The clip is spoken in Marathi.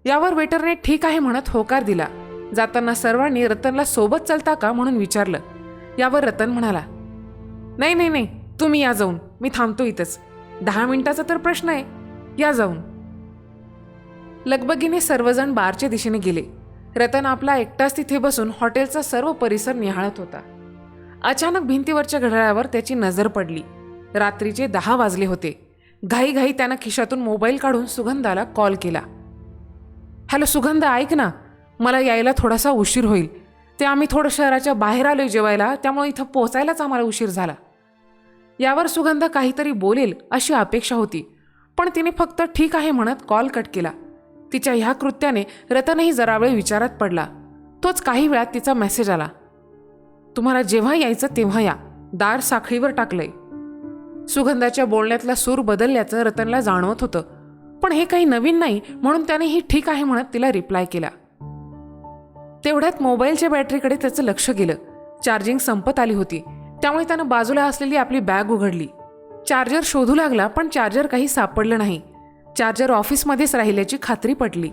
यावर वेटरने ठीक आहे म्हणत होकार दिला. जाताना सर्वांनी रतनला सोबत चालता का म्हणून विचारलं. यावर रतन म्हणाला, नाही नाही नाही, तुम्ही या जाऊन, मी थांबतो इथंच. 10 मिनिटाचा तर प्रश्न आहे, या जाऊन. लगबगीने सर्वजण बारच्या दिशेने गेले. रतन आपला एकटाच तिथे बसून हॉटेलचा सर्व परिसर निहाळत होता. अचानक भिंतीवरच्या घड्याळावर त्याची नजर पडली. रात्रीचे 10 वाजले होते. घाईघाई त्यानं खिशातून मोबाईल काढून सुगंधाला कॉल केला. हॅलो सुगंधा, ऐक ना, मला यायला थोडासा उशीर होईल. ते आम्ही थोडं शहराच्या बाहेर आलोय जेवायला, त्यामुळे इथं पोचायलाच आम्हाला उशीर झाला. यावर सुगंधा काहीतरी बोलेल अशी अपेक्षा होती, पण तिने फक्त ठीक आहे म्हणत कॉल कट केला. तिच्या ह्या कृत्याने रतनही जरा वेळ विचारात पडला. तोच काही वेळात तिचा मेसेज आला, तुम्हाला जेव्हा यायचं तेव्हा या, दार साखळीवर टाकलंय. सुगंधाच्या बोलण्यातला सूर बदलल्याचं रतनला जाणवत होतं, पण हे काही नवीन नाही म्हणून त्याने ही ठीक आहे म्हणत तिला रिप्लाय केला. तेवढ्यात मोबाईलच्या बॅटरीकडे त्याचं लक्ष गेलं. चार्जिंग संपत आली होती, त्यामुळे त्यानं बाजूला असलेली आपली बॅग उघडली. चार्जर शोधू लागला, पण चार्जर काही सापडलं नाही. चार्जर ऑफिसमध्येच राहिल्याची खात्री पटली.